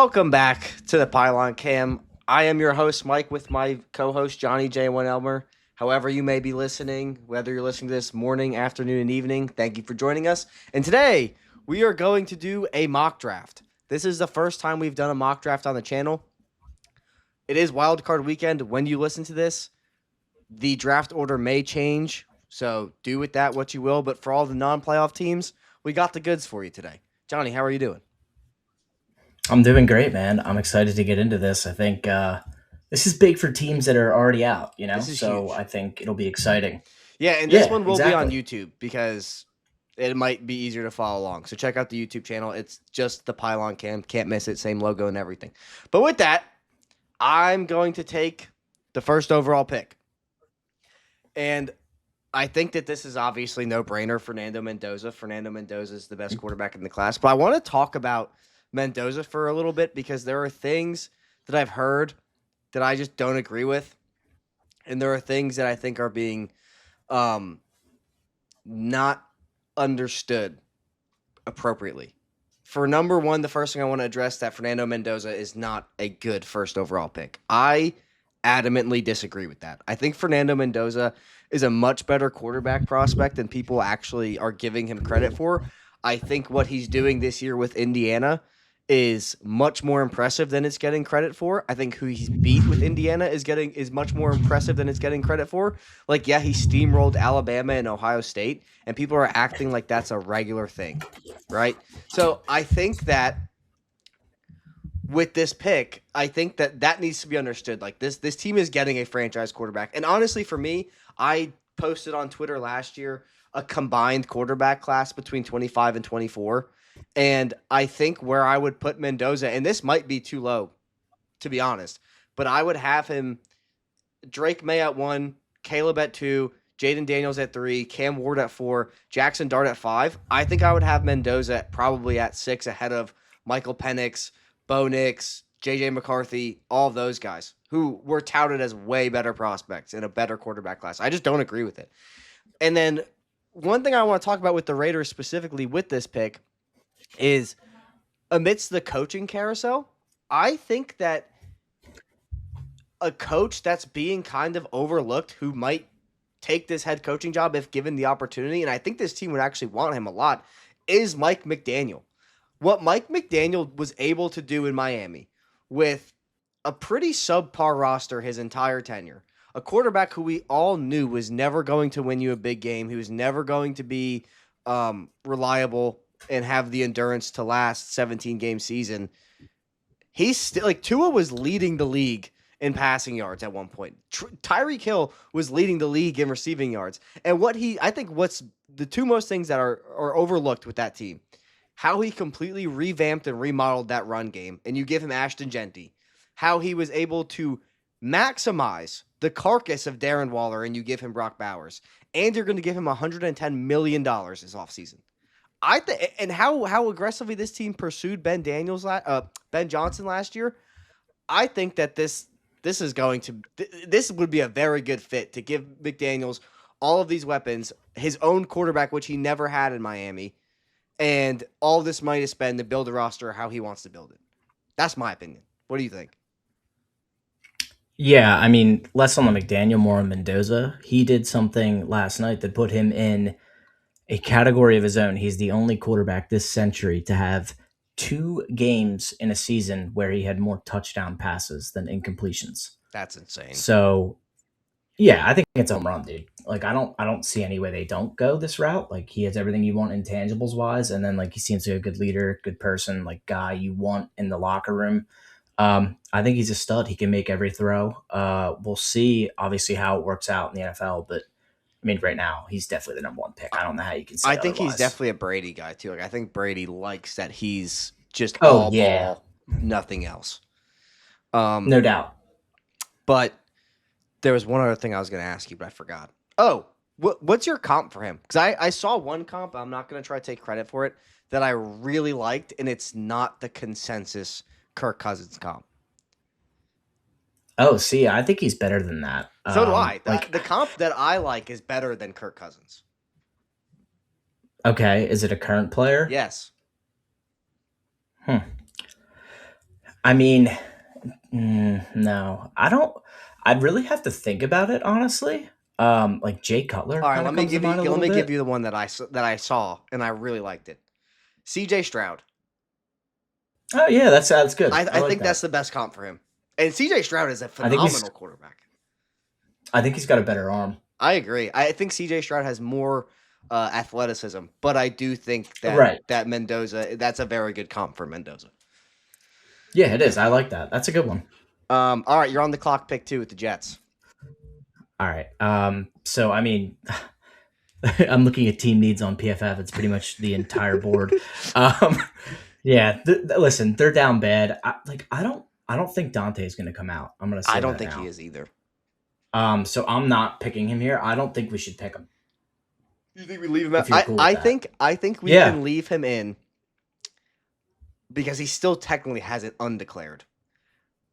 Welcome back to the Pylon Cam. I am your host, Mike, with my co-host, Johnny J1 Elmer. However you may be listening, whether you're listening to this morning, afternoon, and evening, thank you for joining us. And today, we are going to do a mock draft. This is the first time we've done a mock draft on the channel. It is wildcard weekend when you listen to this. The draft order may change, so do with that what you will. But for all the non-playoff teams, we got the goods for you today. Johnny, how are you doing? I'm doing great, man. I'm excited to get into this. I think this is big for teams that are already out, This is so huge. I think it'll be exciting. Yeah, and this Yeah, one will be on exactly. YouTube because it might be easier to follow along. So check out the YouTube channel. It's just the Pylon Cam. Can't miss it. Same logo and everything. But with that, I'm going to take the first overall pick. And I think that this is obviously no brainer. Fernando Mendoza. Fernando Mendoza is the best quarterback in the class. But I want to talk about Mendoza for a little bit because there are things that I've heard that I just don't agree with. And there are things that I think are being not understood appropriately. For number one, the first thing I want to address that Fernando Mendoza is not a good first overall pick. I adamantly disagree with that. I think Fernando Mendoza is a much better quarterback prospect than people actually are giving him credit for. I think what he's doing this year with Indiana is much more impressive than it's getting credit for. I think who he's beat with Indiana is much more impressive than it's getting credit for. Like, yeah, he steamrolled Alabama and Ohio State, and people are acting like that's a regular thing, right? So I think that with this pick, I think that needs to be understood. Like this team is getting a franchise quarterback, and honestly, for me, I posted on Twitter last year a combined quarterback class between 25 and 24. And I think where I would put Mendoza, and this might be too low, to be honest, but I would have him Drake May at 1, Caleb at 2, Jaden Daniels at 3, Cam Ward at 4, Jackson Dart at 5. I think I would have Mendoza probably at 6 ahead of Michael Penix, Bo Nix, JJ McCarthy, all of those guys who were touted as way better prospects in a better quarterback class. I just don't agree with it. And then one thing I want to talk about with the Raiders specifically with this pick is amidst the coaching carousel, I think that a coach that's being kind of overlooked who might take this head coaching job if given the opportunity, and I think this team would actually want him a lot, is Mike McDaniel. What Mike McDaniel was able to do in Miami with a pretty subpar roster his entire tenure, a quarterback who we all knew was never going to win you a big game, who was never going to be reliable and have the endurance to last 17-game season. He's still like Tua was leading the league in passing yards at one point. Tyreek Hill was leading the league in receiving yards. And I think what's the two most things that are overlooked with that team, how he completely revamped and remodeled that run game. And you give him Ashton Genty, how he was able to maximize the carcass of Darren Waller and you give him Brock Bowers. And you're going to give him $110 million this offseason. I think, and how aggressively this team pursued Ben Johnson last year. I think that this would be a very good fit to give McDaniels all of these weapons, his own quarterback, which he never had in Miami, and all this money to spend to build a roster how he wants to build it. That's my opinion. What do you think? Yeah, I mean, less on the McDaniel, more on Mendoza. He did something last night that put him in a category of his own. He's the only quarterback this century to have two games in a season where he had more touchdown passes than incompletions. That's insane. So yeah, I think it's a home run, dude. Like I don't see any way they don't go this route. Like he has everything you want intangibles wise, and then like he seems like a good leader, good person, like guy you want in the locker room. I think he's a stud. He can make every throw. We'll see, obviously, how it works out in the NFL, but I mean, right now he's definitely the number one pick. I don't know how you can say I think he's otherwise. definitely a Brady guy too. Like I think Brady likes that he's just Oh all yeah, ball, nothing else. Um, no doubt. but there was one other thing I was going to ask you, but I forgot. Oh, what's your comp for him? Because I saw one comp. I'm not going to try to take credit for it that I really liked, and it's not the consensus Kirk Cousins comp. Oh, see, I think he's better than that. So do I. Like, The comp that I like is better than Kirk Cousins. okay, is it a current player? Yes. Hmm. I mean, no, I don't. I'd really have to think about it, honestly. Like Jay Cutler All right, kind of comes to mind a let little me give bit. you the one that I saw and I really liked it. C.J. Stroud. Oh yeah, that's good. I I like think that's that. the best comp for him. And C.J. Stroud is a I think he's phenomenal quarterback. I think he's got a better arm. I agree. I think C.J. Stroud has more athleticism, but I do think Right. that Mendoza, that's a very good comp for Mendoza. Yeah, it is. I like that. That's a good one. All right, you're on the clock. Pick two with the Jets. All right. So I mean, I'm looking at team needs on PFF. It's pretty much the entire board. Um, yeah. Listen, they're down bad. I don't think Dante is going to come out. I'm going to I say don't that think he now. is either. So I'm not picking him here. I don't think we should pick him. You think we leave him out? If you're cool with that. I think we Yeah. can leave him in because he still technically hasn't undeclared.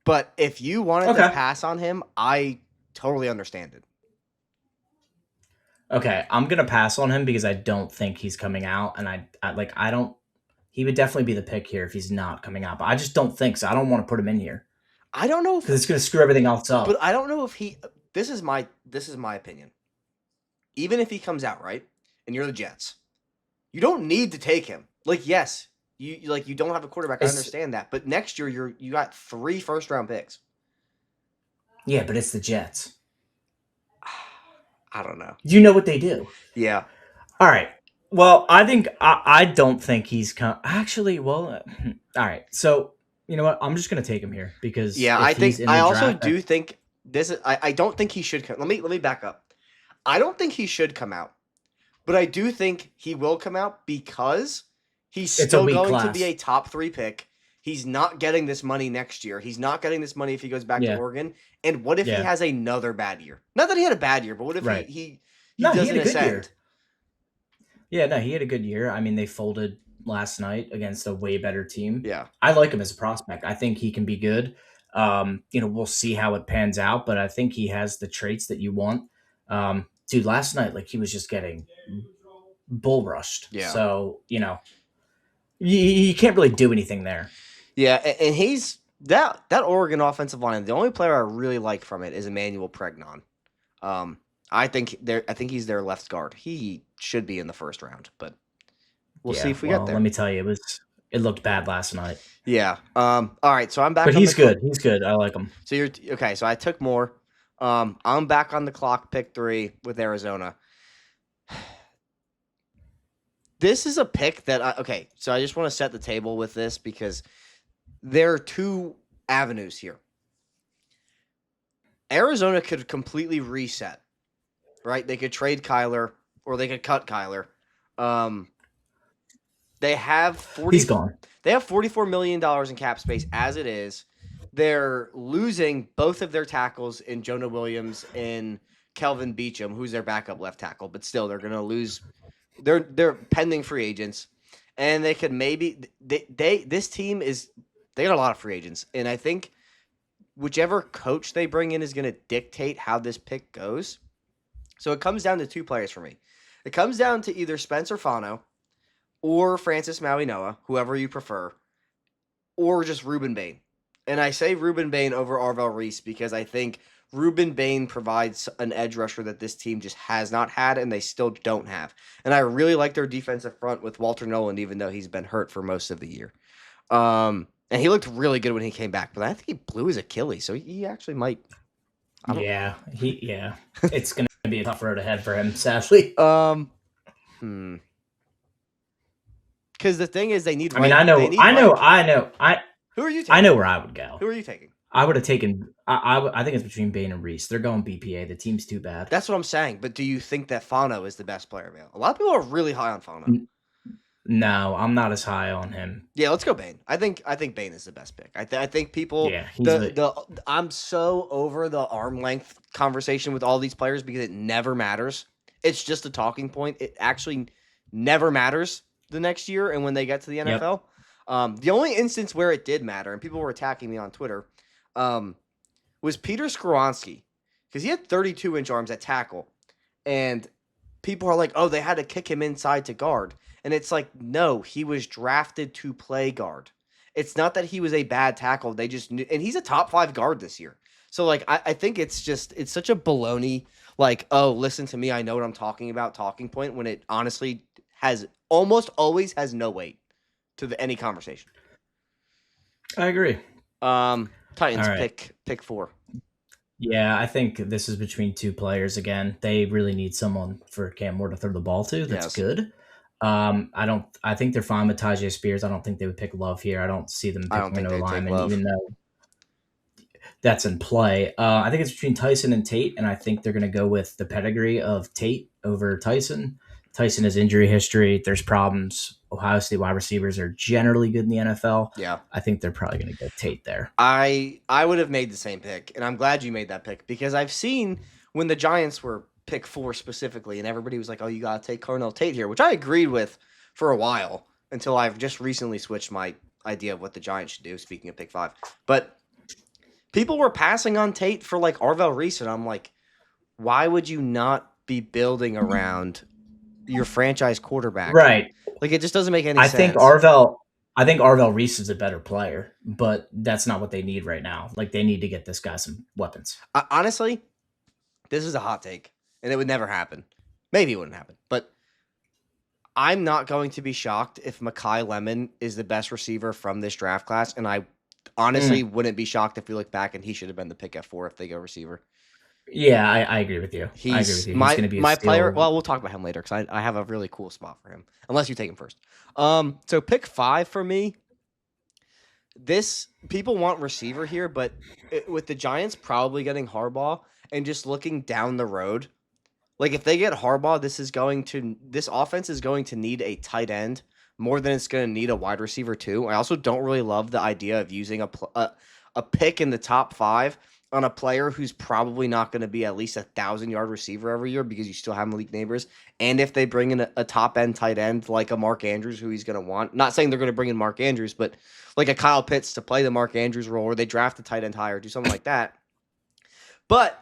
But if you wanted to Okay. pass on him, I totally understand it. Okay. I'm gonna pass on him because I don't think he's coming out, and I don't. He would definitely be the pick here if he's not coming out, but I just don't think so. I don't want to put him in here I don't know if, because it's gonna screw everything else but up. I don't know if he. This is my opinion. Even if he comes out right, and you're the Jets, you don't need to take him. Like, yes, you don't have a quarterback. I It's understand that, but next year you got 3 first-round picks. Yeah, but it's the Jets. I don't know. You know what they do. Yeah, All right. Well, I don't think he's come. Actually, well, all right. So you know what? I'm just gonna take him here because yeah. if he's in I the also draft, do think this is. I don't think he should come. Let me back up. I don't think he should come out. But I do think he will come out because he's it's a still weak going to be class. a top 3 pick. He's not getting this money next year. He's not getting this money if he goes back to Yeah, Oregon. And what if he yeah, has another bad year? Not that he had a bad year, but what if right. he No, he had doesn't a good ascend? year. Yeah, no, he had a good year. I mean, they folded last night against a way better team. Yeah. I like him as a prospect. I think he can be good. We'll see how it pans out, but I think he has the traits that you want. Dude, last night, like he was just getting bull rushed. Yeah. So, you can't really do anything there. Yeah, and he's that Oregon offensive line, the only player I really like from it is Emmanuel Pregnon. Um I think he's their left guard. He should be in the first round, but we'll see Yeah, if we get well, let there. me tell you, it looked bad last night. Yeah. All right, so I'm But back on the he's clock. good. He's good. I like him. So you're okay. So I took more. I'm back on the clock. Pick 3 with Arizona. This is a pick that okay. So I just want to set the table with this because there are 2 avenues here. Arizona could completely reset, right? They could trade Kyler or they could cut Kyler. Um, they have He's gone. $44 million in cap space as it is. They're losing both of their tackles in Jonah Williams and Kelvin Beachum, who's their backup left tackle, but still they're going to lose. They're pending free agents, and they could maybe this team is they got a lot of free agents, and I think whichever coach they bring in is going to dictate how this pick goes. So it comes down to 2 players for me. It comes down to either Spencer Fano or Francis Mauigoa, whoever you prefer, or just Ruben Bain. And I say Ruben Bain over Arvel Reese because I think Ruben Bain provides an edge rusher that this team just has not had and they still don't have. And I really like their defensive front with Walter Nolan, even though he's been hurt for most of the year. And he looked really good when he came back, but I think he blew his Achilles, so he actually might. I don't. Yeah. It's gonna be a tough road ahead for him, sadly. Because the thing is, they need I mean, right. They need right. Who are you I taking? know where I would go. Who are you taking? I would have taken. I think it's between Bain and Reese. They're going BPA. The team's too bad. That's what I'm saying. But do you think that Fano is the best player available? A lot of people are really high on Fano. No, I'm not as high on him. Yeah, let's go Bain. I think Bain is the best pick. I think people. Yeah, I'm so over the arm length conversation with all these players because it never matters. It's just a talking point. It actually never matters the next year and when they get to the NFL. The only instance where it did matter, and people were attacking me on Twitter, was Peter Skoronski because he had 32-inch arms at tackle, and people are like, "Oh, they had to kick him inside to guard," and it's like, no, he was drafted to play guard, It's not that he was a bad tackle. They just knew, and he's a top 5 guard this year. So like I think it's such a baloney, like, oh, listen to me, I know what I'm talking about, talking point, when it honestly has almost always has no weight to any conversation. I agree. Titans All right. pick 4. Yeah, I think this is between two players again. They really need someone for Cam Ward to throw the ball to. That's Yes. good. I don't. I think they're fine with Tajay Spears. I don't think they would pick Love here. I don't see them I don't picking think another they'd take lineman, Love. even though that's in play. I think it's between Tyson and Tate, and I think they're going to go with the pedigree of Tate over Tyson. Tyson has injury history. There's problems. Ohio State wide receivers are generally good in the NFL. Yeah. I think they're probably going to go Tate there. I would have made the same pick, and I'm glad you made that pick because I've seen when the Giants were pick 4 specifically, and everybody was like, "Oh, you gotta take Carnell Tate here," which I agreed with for a while until I've just recently switched my idea of what the Giants should do. Speaking of pick 5, but people were passing on Tate for like Arvell Reese, and I'm like, why would you not be building around your franchise quarterback? Right. Like it just doesn't make any I think sense. Arvell. I think Arvell Reese is a better player, but that's not what they need right now. Like they need to get this guy some weapons. Honestly, this is a hot take, and it would never happen. Maybe it wouldn't happen, but I'm not going to be shocked if Mekhi Lemon is the best receiver from this draft class, and I honestly wouldn't be shocked if we look back and he should have been the pick at 4 if they go receiver. Yeah, I agree with you. I agree with He's you. He's going to be a my player. steal. Well, we'll talk about him later because I have a really cool spot for him. Unless you take him first. So pick 5 for me. This people want receiver here, but with the Giants probably getting Harbaugh and just looking down the road, like if they get Harbaugh, this offense is going to need a tight end more than it's going to need a wide receiver too. I also don't really love the idea of using a pick in the top 5 on a player who's probably not going to be at least 1,000-yard receiver every year because you still have Malik Neighbors. And if they bring in a top end tight end like a Mark Andrews, who he's going to want, not saying they're going to bring in Mark Andrews, but like a Kyle Pitts to play the Mark Andrews role, or they draft a tight end higher, do something like that. But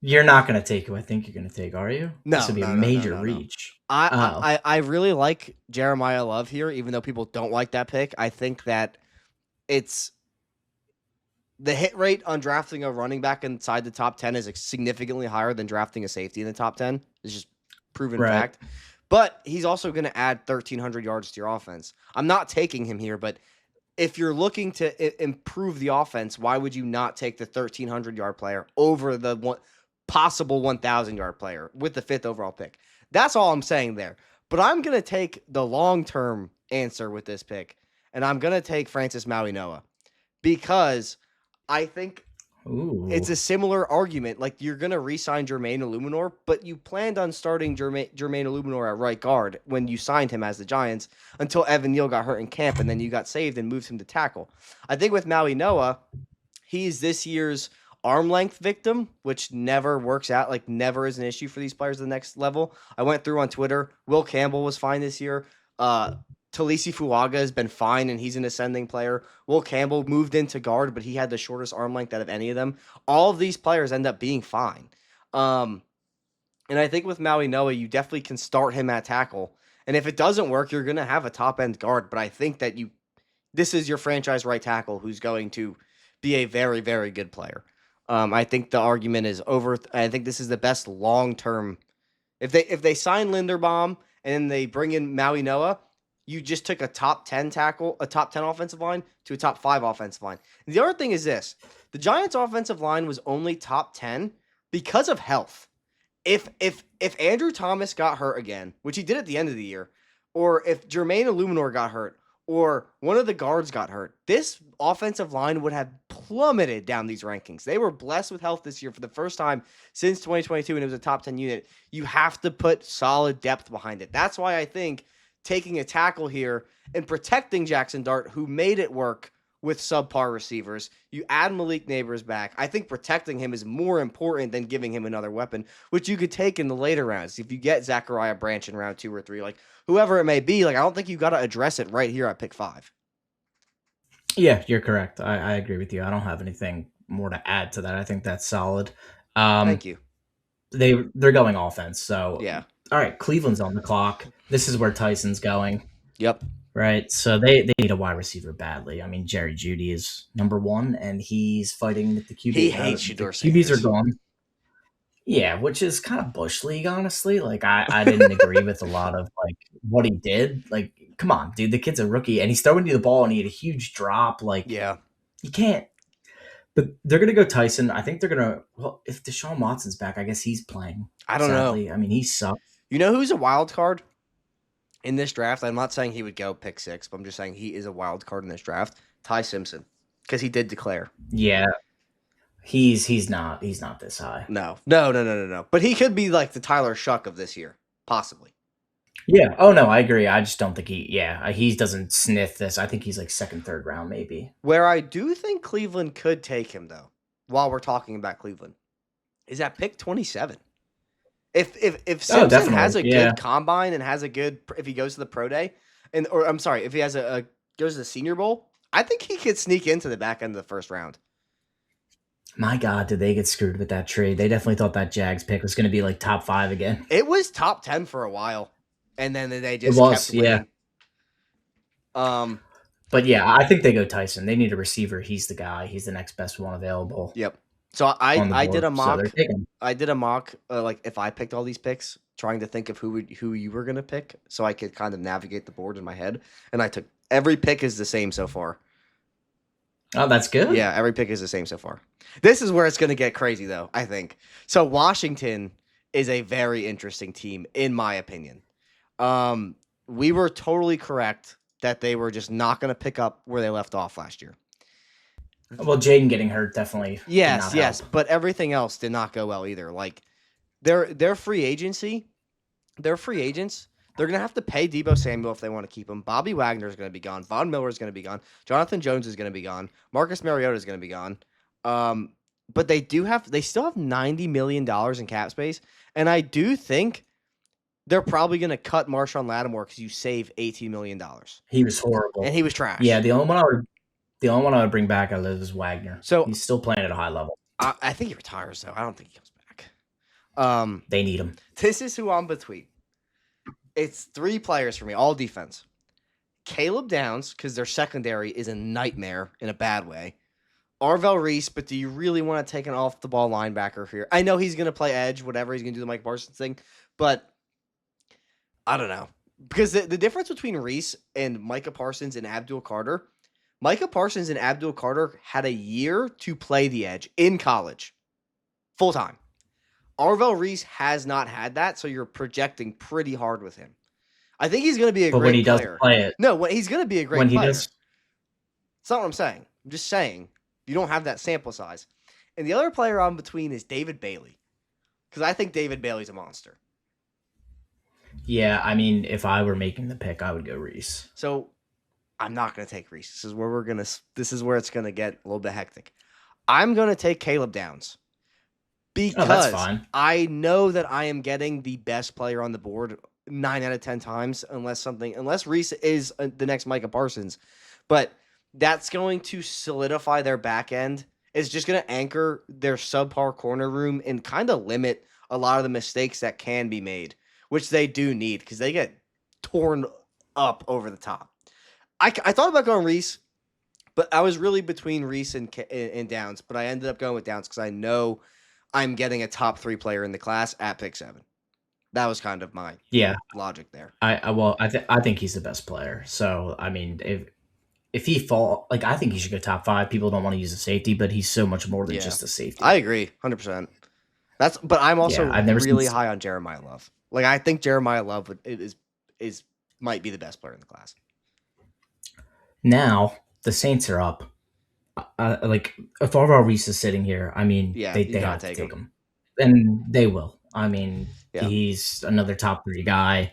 you're not going to take who I think you're going to take, are you? No, This would be no, a no, no, major no, no. reach. I really like Jeremiah Love here, even though people don't like that pick. I think that it's the hit rate on drafting a running back inside the top 10 is significantly higher than drafting a safety in the top 10. It's just proven Right. fact. But he's also going to add 1,300 yards to your offense. I'm not taking him here, but if you're looking to improve the offense, why would you not take the 1,300-yard player over the possible 1,000-yard player with the 5th overall pick? That's all I'm saying there. But I'm going to take the long-term answer with this pick, and I'm going to take Francis Maui-Noah because I think it's a similar argument. Like you're going to re-sign Jermaine Illuminor, but you planned on starting Jermaine Illuminor at right guard when you signed him as the Giants until Evan Neal got hurt in camp, and then you got saved and moved him to tackle. I think with Maui-Noah, he's this year's arm length victim, which never works out, like never is an issue for these players at the next level. I went through on Twitter. Will Campbell was fine this year. Talisi Fuaga has been fine, and he's an ascending player. Will Campbell moved into guard, but he had the shortest arm length out of any of them. All of these players end up being fine. And I think with Maui-Noah, you definitely can start him at tackle. And if it doesn't work, you're going to have a top-end guard. But I think that this is your franchise right tackle who's going to be a very, very good player. I think the argument is over. I think this is the best long-term. If they sign Linderbaum and they bring in Maui-Noah, you just took a top 10 tackle, a top 10 offensive line to a top 5 offensive line. And the other thing is this. The Giants offensive line was only top 10 because of health. If Andrew Thomas got hurt again, which he did at the end of the year, or if Jermaine Illuminor got hurt, or one of the guards got hurt, this offensive line would have plummeted down these rankings. They were blessed with health this year for the first time since 2022, and it was a top 10 unit. You have to put solid depth behind it. That's why I think taking a tackle here and protecting Jackson Dart, who made it work with subpar receivers, you add Malik Neighbors back. I think protecting him is more important than giving him another weapon, which you could take in the later rounds. If you get Zachariah Branch in round 2 or 3, like whoever it may be, like I don't think you got to address it right here at pick 5. Yeah, you're correct. I agree with you. I don't have anything more to add to that. I think that's solid. Thank you. They're going offense. So Yeah. All right, Cleveland's on the clock. This is where Tyson's going. Yep. Right. So they need a wide receiver badly. I mean, Jerry Judy is number one, and he's fighting with the He QB. hates The Shador QBs are Sanders. gone. Yeah, which is kind of bush league, honestly. Like I didn't agree with a lot of like what he did. Like, come on, dude, the kid's a rookie, and he's throwing you the ball, and he had a huge drop. Like, Yeah. you can't. But they're gonna go Tyson. I think they're gonna. Well, if Deshaun Watson's back, I guess he's playing. I don't know. Sadly, I mean, he sucks. You know who's a wild card in this draft? I'm not saying he would go pick 6, but I'm just saying he is a wild card in this draft. Ty Simpson, because he did declare. Yeah, he's not this high. No. But he could be like the Tyler Shuck of this year, possibly. Yeah. Oh no, I agree. I just don't think he. Yeah, he doesn't sniff this. I think he's like second, third round, maybe. Where I do think Cleveland could take him, though, while we're talking about Cleveland, is at pick 27. If Simpson has a good combine and has a good, if he goes to the pro day, or I'm sorry, if he has a goes to the Senior Bowl, I think he could sneak into the back end of the first round. My God, did they get screwed with that trade? They definitely thought that Jags pick was going to be like top 5 again. It was top 10 for a while, and then they just kept winning. But yeah, I think they go Tyson. They need a receiver. He's the guy. He's the next best one available. Yep. So I did a mock. So I did a mock like if I picked all these picks, trying to think of who you were gonna pick, so I could kind of navigate the board in my head. And I took every pick is the same so far. Oh, that's good. Yeah, every pick is the same so far. This is where it's gonna get crazy, though. I think so. Washington is a very interesting team, in my opinion. We were totally correct that they were just not gonna pick up where they left off last year. Well, Jaden getting hurt definitely. Yes, but everything else did not go well either. Like their free agency, their free agents, they're gonna have to pay Deebo Samuel if they want to keep him. Bobby Wagner is gonna be gone. Von Miller is gonna be gone. Jonathan Jones is gonna be gone. Marcus Mariota is gonna be gone. But they still have $90 million in cap space, and I do think they're probably gonna cut Marshawn Lattimore because you save $18 million. He was horrible and he was trash. Yeah, the only one I would bring back out of this is Wagner. So he's still playing at a high level. I think he retires, though. I don't think he comes back. They need him. This is who I'm between. It's 3 players for me, all defense. Caleb Downs, because their secondary is a nightmare in a bad way. Arvell Reese, but do you really want to take an off-the-ball linebacker here? I know he's going to play edge, whatever. He's going to do the Mike Parsons thing, but I don't know. Because the difference between Reese and Micah Parsons and Abdul Carter, Micah Parsons and Abdul Carter had a year to play the edge in college, full-time. Arvell Reese has not had that, so you're projecting pretty hard with him. I think he's going to be a great player. But when he does play it. No, he's going to be a great player. That's not what I'm saying. I'm just saying you don't have that sample size. And the other player I'm between is David Bailey, because I think David Bailey's a monster. Yeah, I mean, if I were making the pick, I would go Reese. So I'm not going to take Reese. This is where it's going to get a little bit hectic. I'm going to take Caleb Downs. Because I know that I am getting the best player on the board 9 out of 10 times, unless Reese is the next Micah Parsons. But that's going to solidify their back end. It's just going to anchor their subpar corner room and kind of limit a lot of the mistakes that can be made, which they do need because they get torn up over the top. I thought about going Reese, but I was really between Reese and Downs, but I ended up going with Downs because I know I'm getting a top 3 player in the class at pick 7. That was kind of my logic there. I think he's the best player. So I mean, if he I think he should go top 5. People don't want to use a safety, but he's so much more than just a safety. I agree, 100%. But I'm also really high on Jeremiah Love. Like I think Jeremiah Love might be the best player in the class. Now the Saints are up. Like if Arvell Reese is sitting here, I mean, they have to take him, and they will. I mean, he's another top 3 guy.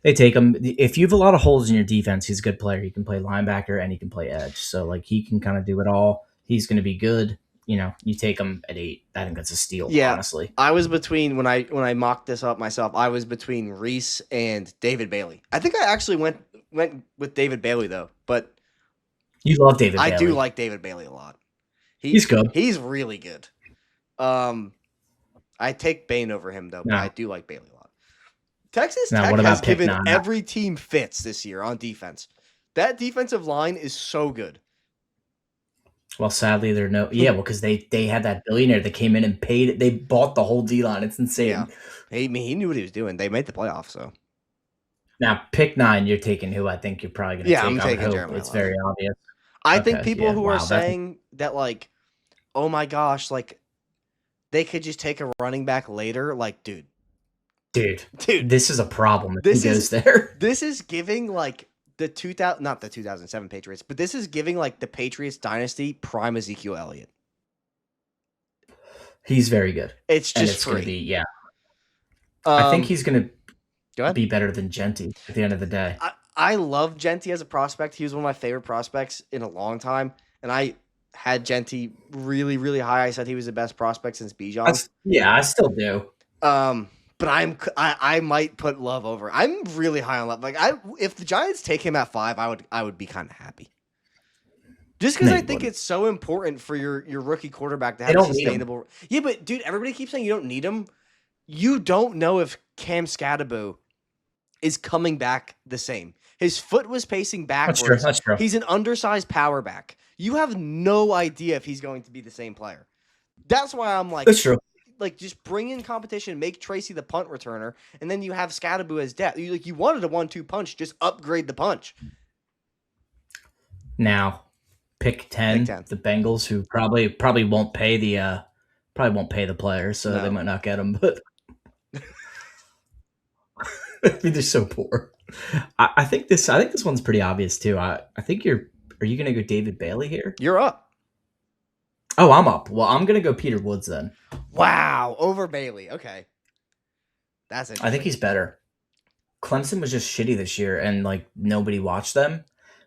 They take him. If you have a lot of holes in your defense, he's a good player. He can play linebacker and he can play edge. So like he can kind of do it all. He's going to be good. You know, you take him at 8. I think that's a steal. Yeah, honestly. I was between when I mocked this up myself. I was between Reese and David Bailey. I think I actually went with David Bailey though, but. You love David Bailey. I do like David Bailey a lot. He's good. He's really good. I take Bane over him, though, but I do like Bailey a lot. Texas Tech has given every team fits this year on defense. That defensive line is so good. Well, sadly, they're no. Yeah, well, because they had that billionaire that came in and paid it. They bought the whole D line. It's Yeah, insane. he knew what he was doing. They made the playoffs, so Now, pick 9, you're taking who I think you're probably going to yeah, take. I'm I would taking hope Jeremiah it's Love. very obvious. I think Okay, people yeah, who are wow, that's saying that like, oh my gosh, like they could just take a running back later, like dude. dude, This is a problem if he this is goes there. this is giving like the 2000 not the 2007 Patriots, but this is giving like the Patriots dynasty prime Ezekiel Elliott. He's very good, It's and just it's going to free. be yeah. I think Um, he's going go to ahead. be better than Genty at the end of the day. I love Genty as a prospect. He was one of my favorite prospects in a long time, and I had Genty really, really high. I said he was the best prospect since Bijan. Yeah, I still do. But I might put Love over. I'm really high on Love. Like if the Giants take him at 5, I would be kind of happy. Just because No, I you think wouldn't. it's so important for your rookie quarterback to They have a don't need him. sustainable. Yeah, but dude, everybody keeps saying you don't need him. You don't know if Cam Scadaboo is coming back the same. His foot was pacing That's true. backwards. That's true. He's an undersized power back. You have no idea if he's going to be the same player. That's why I'm That's true. like just bring in competition, make Tracy the punt returner, and then you have Scadaboo as depth. You wanted a 1-2 punch, just upgrade the punch. Now, pick 10, Pick 10. the Bengals, who probably won't pay the players, so they No. might not get them. But I mean, they're so poor. I think this one's pretty obvious too. I think are you going to go David Bailey here? You're up. Oh, I'm up. Well, I'm going to go Peter Woods then. Wow, over Bailey. Okay. That's interesting. I think he's better. Clemson was just shitty this year, and like nobody watched them.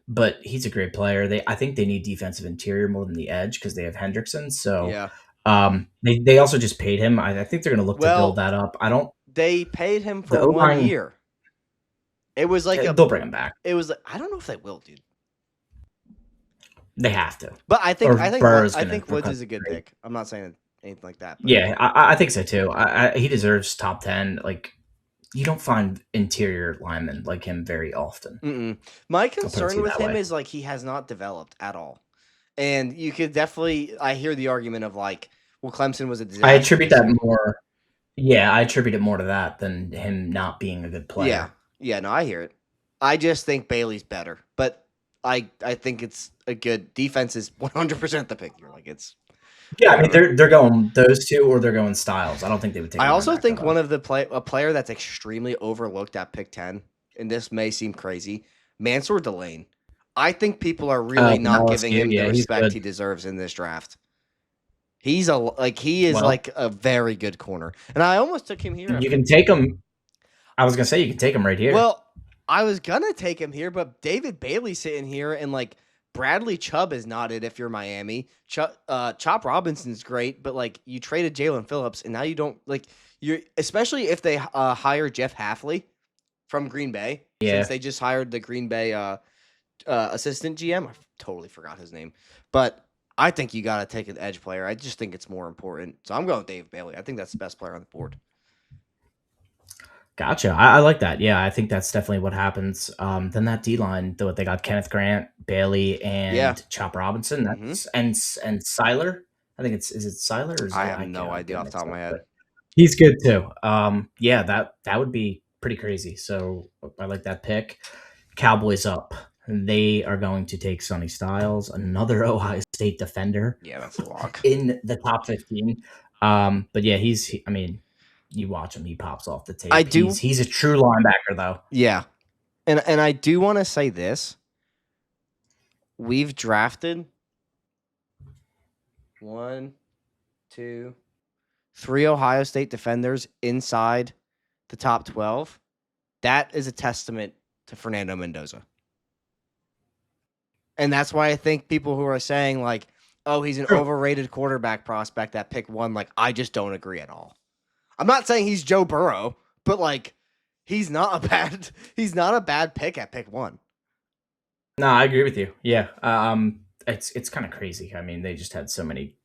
But he's a great player. I think they need defensive interior more than the edge because they have Hendrickson. So yeah. they also just paid him. I think they're going to look to build that up. They paid him The for 1 O-line- year. It was like they'll bring him back. It was like, I don't know if they will, dude. They have to. But I think Burrow's I gonna think Woods recover is a good great. pick. I'm not saying anything like that. But Yeah, I think so too. He deserves top 10. Like, you don't find interior linemen like him very often. Mm-mm. My to concern you with that him way. is like he has not developed at all, and you could definitely. I hear the argument of like, well, Clemson was a disaster. I attribute that more. Yeah, I attribute it more to that than him not being a good player. Yeah. No, I hear it. I just think Bailey's better, but I think it's a good defense. Is 100% the pick here. Like it's. Yeah, I mean they're going those two or they're going Styles. I don't think they would take. I also think one of a player that's extremely overlooked at pick 10, and this may seem crazy, Mansour Delane. I think people are really not giving him the respect he deserves in this draft. He is like a very good corner, and I almost took him here. You can take him. I was gonna say you can take him right here. Well, I was gonna take him here, but David Bailey's sitting here, and like Bradley Chubb is not it if you're Miami. Chop Robinson's great, but like you traded Jalen Phillips, and now you don't like you're especially if they hire Jeff Halfley from Green Bay. Yeah. Since they just hired the Green Bay assistant GM. I totally forgot his name, but I think you got to take an edge player. I just think it's more important. So I'm going with Dave Bailey. I think that's the best player on the board. Gotcha. I like that. Yeah, I think that's definitely what happens. Then that D line, though, they got Kenneth Grant, Bailey, and Chop Robinson. That's and Siler. I think is it Siler? Or I have no idea off the top of my head. He's good too. Yeah, that would be pretty crazy. So I like that pick. Cowboys up. They are going to take Sonny Styles, another Ohio State defender. Yeah, that's a lock. In the top 15. But yeah, I mean, you watch him, he pops off the tape. He's a true linebacker, though. Yeah. And I do want to say this. We've drafted 1, 2, 3 Ohio State defenders inside the top 12. That is a testament to Fernando Mendoza. And that's why I think people who are saying like, oh, he's an overrated quarterback prospect at pick 1, like I just don't agree at all. I'm not saying he's Joe Burrow, but like he's not a bad pick at pick 1. No, I agree with you. Yeah. It's kind of crazy. I mean, they just had so many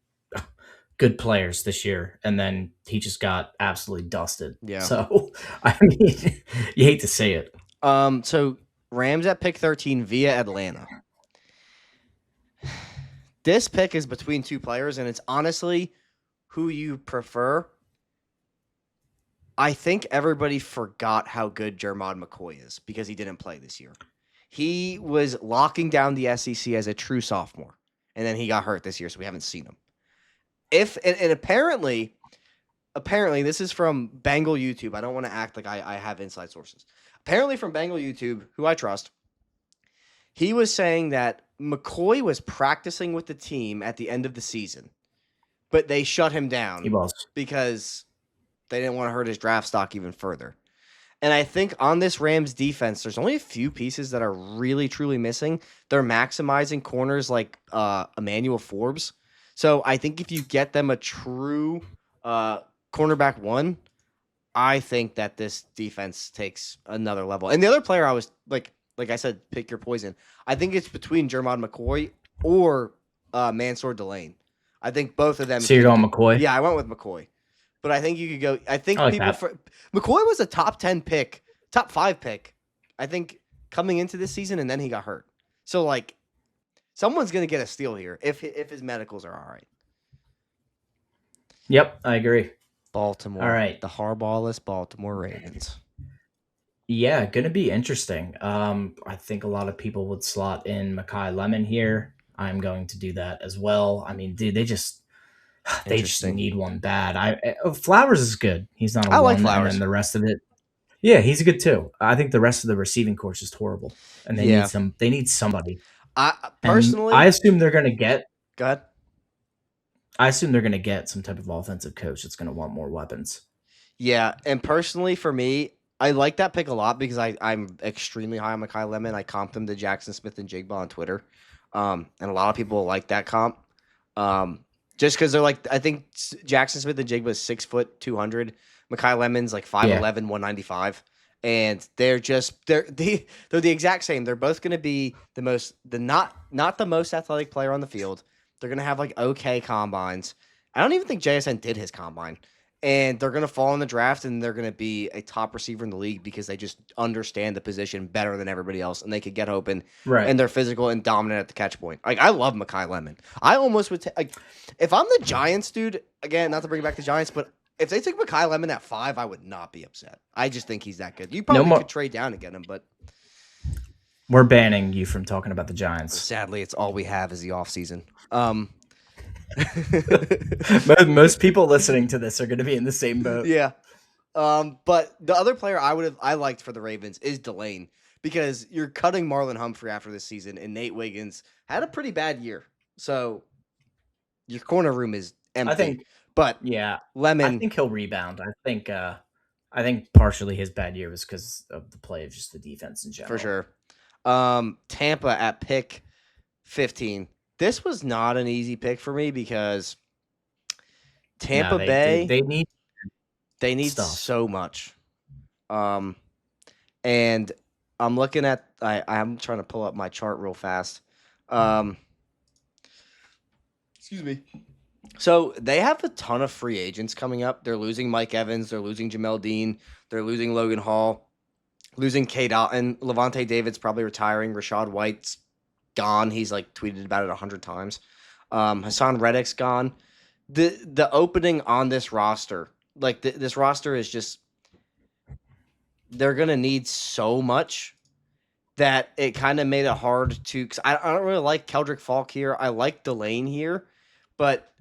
good players this year, and then he just got absolutely dusted. Yeah. So I mean, you hate to say it. So Rams at pick 13 via Atlanta. This pick is between two players, and it's honestly who you prefer. I think everybody forgot how good Jermod McCoy is because he didn't play this year. He was locking down the SEC as a true sophomore, and then he got hurt this year, so we haven't seen him. And apparently this is from Bengal YouTube. I don't want to act like I have inside sources. Apparently from Bengal YouTube, who I trust, he was saying that McCoy was practicing with the team at the end of the season, but they shut him down He was. because they didn't want to hurt his draft stock even further. And I think on this Rams defense, there's only a few pieces that are really, truly missing. They're maximizing corners like Emmanuel Forbes. So I think if you get them a true cornerback one, I think that this defense takes another level. And the other player I was like I said, pick your poison. I think it's between Jermod McCoy or Mansour Delane. I think both of them. So you're going McCoy? Yeah, I went with McCoy. But I think you could go. I think McCoy was a top 10 pick, top 5 pick, I think, coming into this season, and then he got hurt. So like, someone's gonna get a steal here if his medicals are all right. Yep, I agree. Baltimore. All right, the Harbaugh'less Baltimore Ravens. Yeah, gonna be interesting. I think a lot of people would slot in Mekhi Lemon here. I'm going to do that as well. I mean, dude, they just need one bad. Flowers is good. He's not a I one, like Flowers. and then the rest of it, yeah, he's good too. I think the rest of the receiving course is horrible, and they need some. They need somebody. Personally, I assume they're going to get. Go ahead. I assume they're going to get some type of offensive coach that's going to want more weapons. Yeah, and personally for me, I like that pick a lot because I'm extremely high on Mekhi Lemon. I comped him to Jackson Smith and Jigba on Twitter, and a lot of people like that comp. Just because they're like, I think Jackson Smith and Jigba is 6 foot 200. Mekhi Lemon's like 5'11", 195. And they're the exact same. They're both going to be not the most athletic player on the field. They're going to have like okay combines. I don't even think JSN did his combine. And they're going to fall in the draft, and they're going to be a top receiver in the league because they just understand the position better than everybody else, and they could get open. Right. And they're physical and dominant at the catch point. Like, I love Mekhi Lemon. I almost would take if I'm the Giants, dude. Again, not to bring back the Giants, but if they took Mekhi Lemon at 5, I would not be upset. I just think he's that good. You probably could trade down to get him, but we're banning you from talking about the Giants. Sadly, it's all we have is the offseason. Most people listening to this are going to be in the same boat. Yeah. But the other player I liked for the Ravens is Delane because you're cutting Marlon Humphrey after this season, and Nate Wiggins had a pretty bad year. So your corner room is empty. I think, but yeah, Lemon. I think he'll rebound. I think partially his bad year was because of the play of just the defense in general. For sure. Tampa at pick 15. This was not an easy pick for me because Tampa Bay they need stuff. So much. And I'm looking at I'm trying to pull up my chart real fast. Excuse me. So they have a ton of free agents coming up. They're losing Mike Evans. They're losing Jamel Dean. They're losing Logan Hall. Losing K. Dalton. Levante David's probably retiring. Rashad White's gone. He's like tweeted about it 100 times. Hassan Reddick's gone. The opening on this roster, like this roster is just, they're gonna need so much that it kind of made it hard to. Cause I don't really like Keldrick Falk here. I like Delane here, but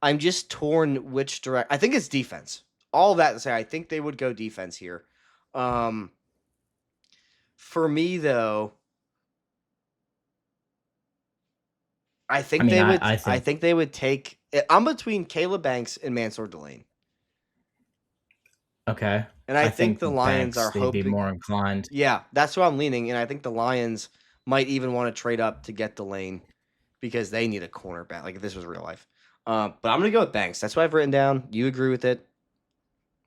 I'm just torn which direct. I think it's defense. All that to say, I think they would go defense here. For me, though, I think they would take. I'm between Caleb Banks and Mansour Delane. Okay, and I think the Lions Banks, are hoping be more inclined. Yeah, that's where I'm leaning, and I think the Lions might even want to trade up to get Delane because they need a cornerback. Like if this was real life. But I'm gonna go with Banks. That's what I've written down. You agree with it?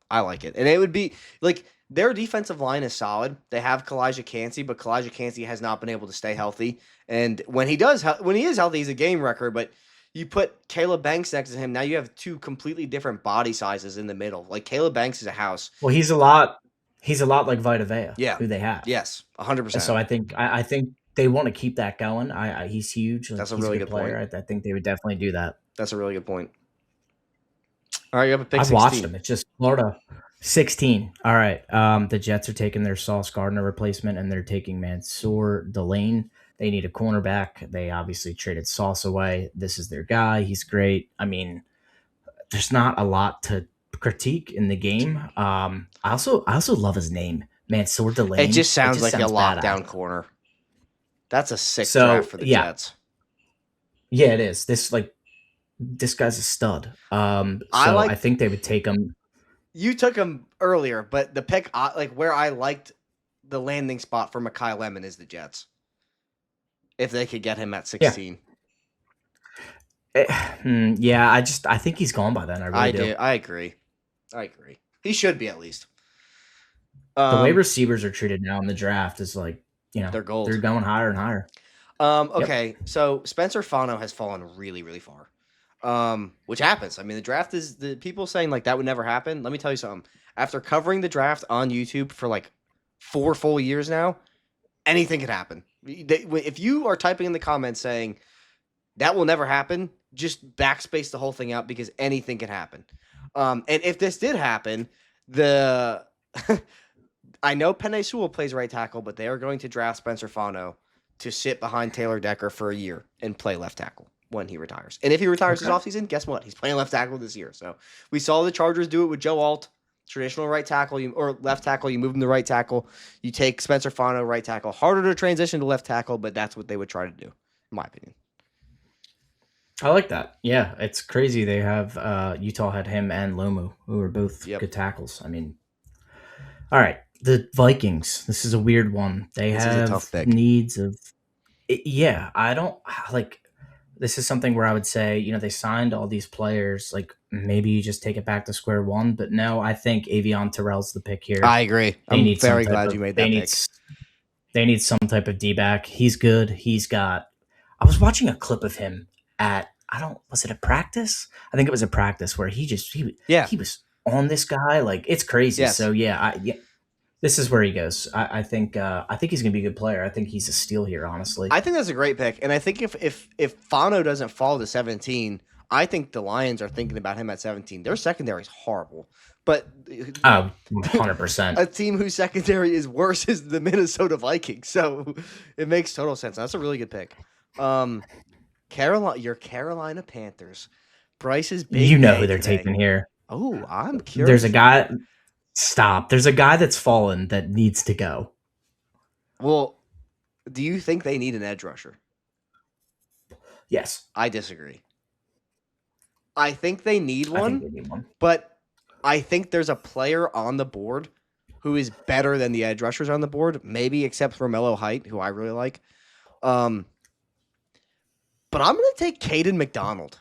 I like it, and it would be like. Their defensive line is solid. They have Kalijah Cansey, but Kalijah Cansey has not been able to stay healthy. And when he is healthy, he's a game wrecker. But you put Caleb Banks next to him, now you have two completely different body sizes in the middle. Like Caleb Banks is a house. Well, he's a lot He's a lot like Vita Vea, Yeah. who they have. Yes. And so 100%. I think they want to keep that going. He's huge. Like That's a he's a really good good point. player. I think they would definitely do that. That's a really good point. All right, you have a pick I've watched 16. them. It's just Florida 16. All right. The Jets are taking their Sauce Gardner replacement and they're taking Mansour Delane. They need a cornerback. They obviously traded Sauce away. This is their guy. He's great. I mean, there's not a lot to critique in the game. I also love his name, Mansour It Delane. just It sounds just like a sounds badass. lockdown corner. That's a sick draft So for the yeah, Jets. yeah, it is. This guy's a stud. I So I like think they would take him. you took him earlier, but the pick like where I liked the landing spot for Mekhi Lemon is the Jets. If they could get him at Yeah, 16. yeah. I think he's gone by then. I really I do. do. I agree. He should be at least. The way Um receivers are treated now in the draft is like, they're they're gold. going higher and higher. Yep. Okay, so Spencer Fano has fallen really, really far. Which happens. I mean, the draft is the people saying like that would never happen. Let me tell you something. After covering the draft on YouTube for like 4 full years now, anything could happen. If you are typing in the comments saying that will never happen, just backspace the whole thing out because anything can happen. And if this did happen, the I know Penei Sewell plays right tackle, but they are going to draft Spencer Fano to sit behind Taylor Decker for a year and play left tackle when he retires. And if he retires this Okay. offseason, guess what? He's playing left tackle this year. So we saw the Chargers do it with Joe Alt, traditional right tackle or left tackle. You move him to right tackle. You take Spencer Fano, right tackle. Harder to transition to left tackle, but that's what they would try to do, in my opinion. I like that. Yeah, it's crazy. They have Utah had him and Lomu, who are both Yep. good tackles. I mean, all right, the Vikings. This is a weird one. They This is a have tough pick. needs of. Yeah, I don't like. This is something where I would say, they signed all these players. Like maybe you just take it back to square one. But no, I think Avion Terrell's the pick here. I agree. They I'm need some very type glad of. you made They that need. pick. They need some type of D back. He's good. He's got. I was watching a clip of him at. I don't. Was it a practice? I think it was a practice where Yeah. he was on this guy. Like it's crazy. Yes. So yeah. This is where he goes. I think he's gonna be a good player. I think he's a steal here, honestly. I think that's a great pick, and I think if Fano doesn't fall to 17, I think the Lions are thinking about him at 17. Their secondary is horrible, but 100%. a team whose secondary is worse is the Minnesota Vikings, so it makes total sense. That's a really good pick. Your Carolina Panthers. Bryce's big. You know day who they're today. taking here. Oh, I'm curious. There's a guy. Stop. There's a guy that's fallen that needs to go. Well, do you think they need an edge rusher? Yes. I disagree. I think they need I one, think they need one. but I think there's a player on the board who is better than the edge rushers on the board, maybe except for Mello Height, who I really like. But I'm going to take Caden McDonald.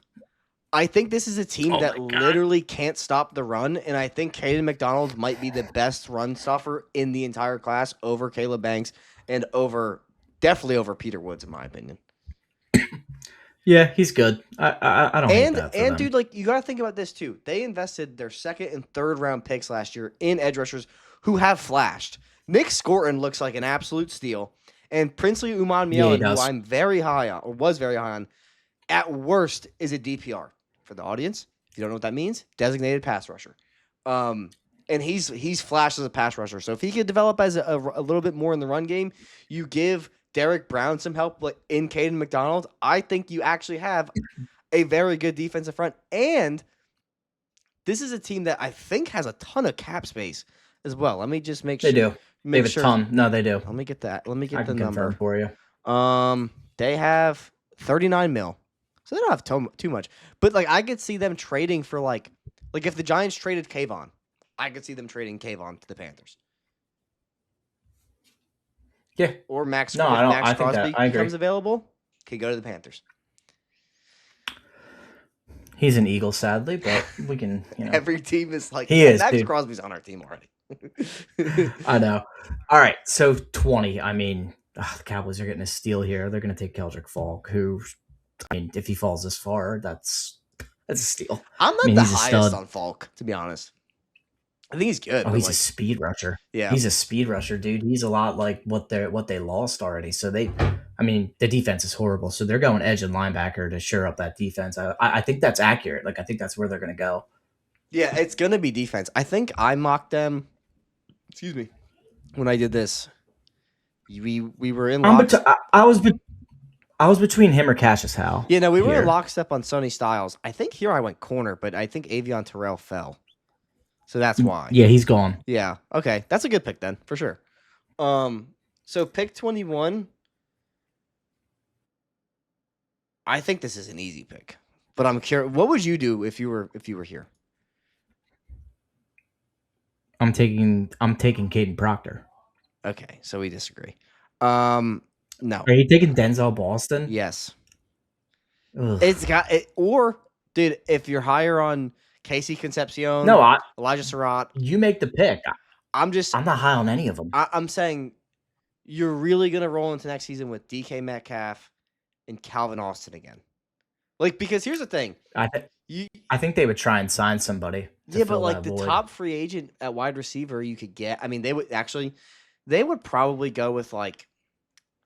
I think this is a team that literally can't stop the run, and I think Caden McDonald might be the best run stuffer in the entire class over Caleb Banks and definitely over Peter Woods, in my opinion. Yeah, he's good. I don't hate that for them. Dude, like you got to think about this too. They invested their second and third round picks last year in edge rushers who have flashed. Nick Scorton looks like an absolute steal, and Princely Uman Mielen, who I'm very high on, or was very high on, at worst is a DPR. For the audience, if you don't know what that means, designated pass rusher. And he's flashed as a pass rusher. So if he could develop as a little bit more in the run game, you give Derek Brown some help in Caden McDonald, I think you actually have a very good defensive front. And this is a team that I think has a ton of cap space as well. Let me just make sure. They do. They have a ton. No, they do. Let me get that. Let me get I the can number confirm for you. They have 39 mil. So they don't have too much. But like I could see them trading for like if the Giants traded Kayvon, I could see them trading Kayvon to the Panthers. Yeah. Or Max Max Crosby becomes available, can go to the Panthers. He's an Eagle, sadly, but we can, Every team is like Max Crosby's on our team already. I know. All right, so 20. I mean, the Cowboys are getting a steal here. They're going to take Keldrick Falk, who, I mean, if he falls this far, that's a steal. I'm not the highest on Falk, to be honest. I think he's good, Oh, but he's a like, speed rusher. yeah, He's a speed rusher, dude. He's a lot like what they lost already. So I mean, the defense is horrible. So they're going edge and linebacker to shore up that defense. I think that's accurate. Like I think that's where they're going to go. yeah, it's gonna be defense. I think I mocked them. Excuse me. When I did this, we were in I'm bet- locks. I was between him or Cassius Howe Yeah, no, we were in here. lockstep on Sonny Styles. I think here I went corner, but I think Avion Terrell fell, so that's why. Yeah, he's gone. Yeah, okay, that's a good pick then for sure. So pick 21. I think this is an easy pick, but I'm curious. What would you do if you were here? I'm taking Caden Proctor. Okay, so we disagree. No. Are you taking Denzel Boston? Yes. Ugh. It's got it, or dude, if you're higher on Casey Concepcion, No, Elijah Surratt, you make the pick. I'm just I'm not high on any of them. I'm saying you're really gonna roll into next season with DK Metcalf and Calvin Austin again. Like, because here's the thing. You I think they would try and sign somebody to Yeah, but fill like that the void. top free agent at wide receiver you could get. I mean, they would probably go with like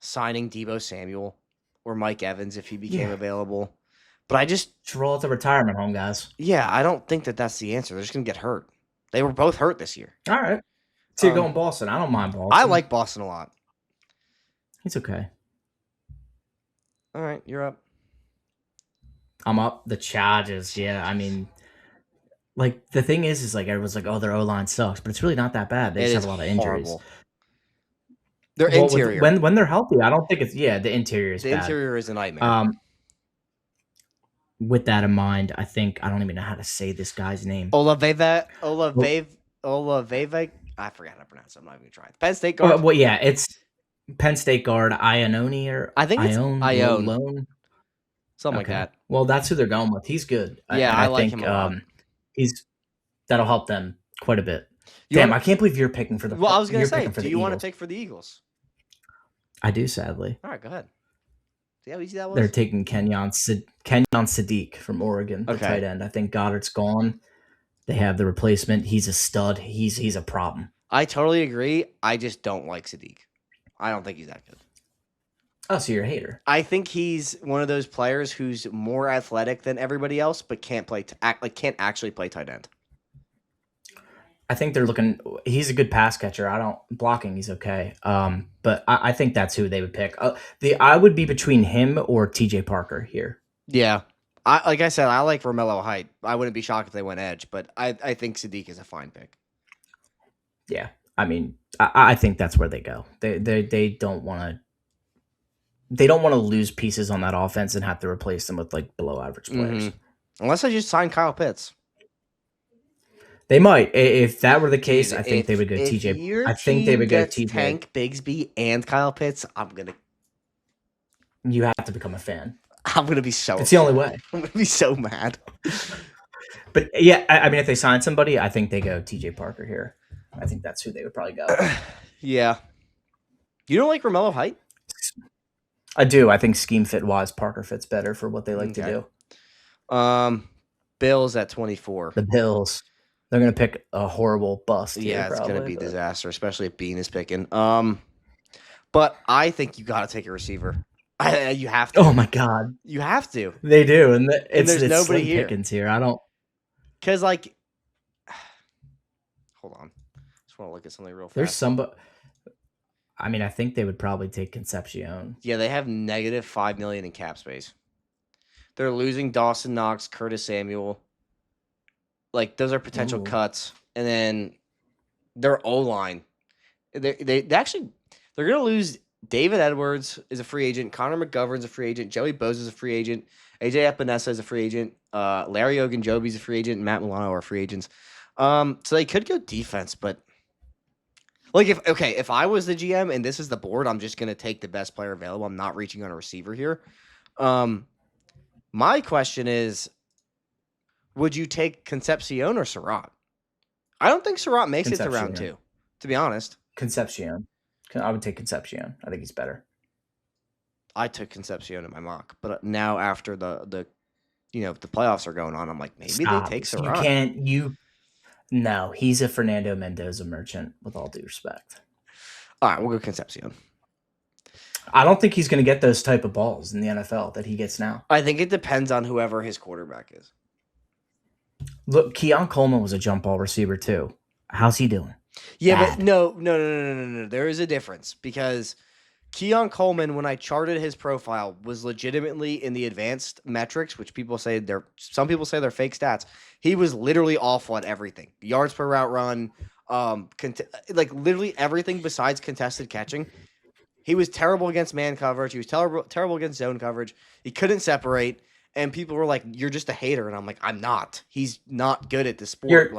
signing Debo Samuel or Mike Evans if he became Yeah. available. But I just Roll at the retirement home, guys. Yeah, I don't think that that's the answer. They're just gonna get hurt. They were both hurt this year. All right. So you're Um, going Boston. I don't mind Boston. I like Boston a lot. It's okay. All right, you're up. I'm up. The Chargers. Yeah, I mean, like the thing is like everyone's like, oh, their O line sucks, but it's really not that bad. They It just is have a lot of injuries. horrible. Their Well, interior. when they're healthy, I don't think it's the interior is The bad. interior is a nightmare. With that in mind, I think I don't even know how to say this guy's name. Olaveve. I forgot how to pronounce it. I'm not even trying. Penn State guard. Well, yeah, it's Penn State guard Ionone or I think it's Ione. Something like that. Well, that's who they're going with. He's good. Yeah, I like think him a lot. That'll help them quite a bit. I can't believe you're picking for the. Well, I was gonna say, do you want to pick for the Eagles? I do, sadly. All right, go ahead. See how easy that was? They're taking Kenyon Sadiq from Oregon, the tight end. I think Goddard's gone. They have the replacement. He's a stud. He's a problem. I totally agree. I just don't like Sadiq. I don't think he's that good. Oh, so you're a hater. I think he's one of those players who's more athletic than everybody else, but can't actually play tight end. I think they're looking. He's a good pass catcher. Blocking. He's okay. But I think that's who they would pick. I would be between him or T.J. Parker here. Yeah, like I said, I like Romello Height. I wouldn't be shocked if they went edge, but I think Sadiq is a fine pick. Yeah, I mean, I think that's where they go. They don't want to. They don't want to lose pieces on that offense and have to replace them with like below average players. Mm-hmm. Unless I just sign Kyle Pitts. They might. If that were the case, I think they would go TJ. I think they would go TJ. Tank Bigsby and Kyle Pitts. You have to become a fan. I'm gonna be so. It's the only way. I'm gonna be so mad. But yeah, I mean, if they sign somebody, I think they go TJ Parker here. I think that's who they would probably go. Yeah. You don't like Romello Height? I do. I think scheme fit wise, Parker fits better for what they like to do. Bills at 24. The Bills. They're gonna pick a horrible bust. Yeah, it's gonna be disaster, especially if Bean is picking. But I think you got to take a receiver. You have to. Oh my god, you have to. They do, and there's nobody here. Pickens here. I don't. Because like, hold on, just want to look at something real fast. There's somebody. I mean, I think they would probably take Concepcion. Yeah, they have negative $5 million in cap space. They're losing Dawson Knox, Curtis Samuel. Like, those are potential cuts. And then their O-line. They actually, they're going to lose David Edwards is a free agent. Connor McGovern's a free agent. Joey Bose is a free agent. AJ Epinesa is a free agent. Larry Ogunjobi is a free agent. And Matt Milano are free agents. So they could go defense, but like if I was the GM and this is the board, I'm just going to take the best player available. I'm not reaching on a receiver here. My question is, would you take Concepcion or Surratt? I don't think Surratt makes it to round 2, to be honest. Concepcion. I would take Concepcion. I think he's better. I took Concepcion in my mock, but now after the the playoffs are going on, I'm like, maybe they take Surratt. No, he's a Fernando Mendoza merchant, with all due respect. All right, we'll go Concepcion. I don't think he's going to get those type of balls in the NFL that he gets now. I think it depends on whoever his quarterback is. Look, Keon Coleman was a jump ball receiver too. How's he doing? Yeah, Bad. but no. There is a difference because Keon Coleman, when I charted his profile, was legitimately in the advanced metrics, which some people say they're fake stats. He was literally awful at everything: yards per route run, like literally everything besides contested catching. He was terrible against man coverage. He was terrible against zone coverage. He couldn't separate, and people were like, "You're just a hater," and I'm like, "I'm not. He's not good at the sport."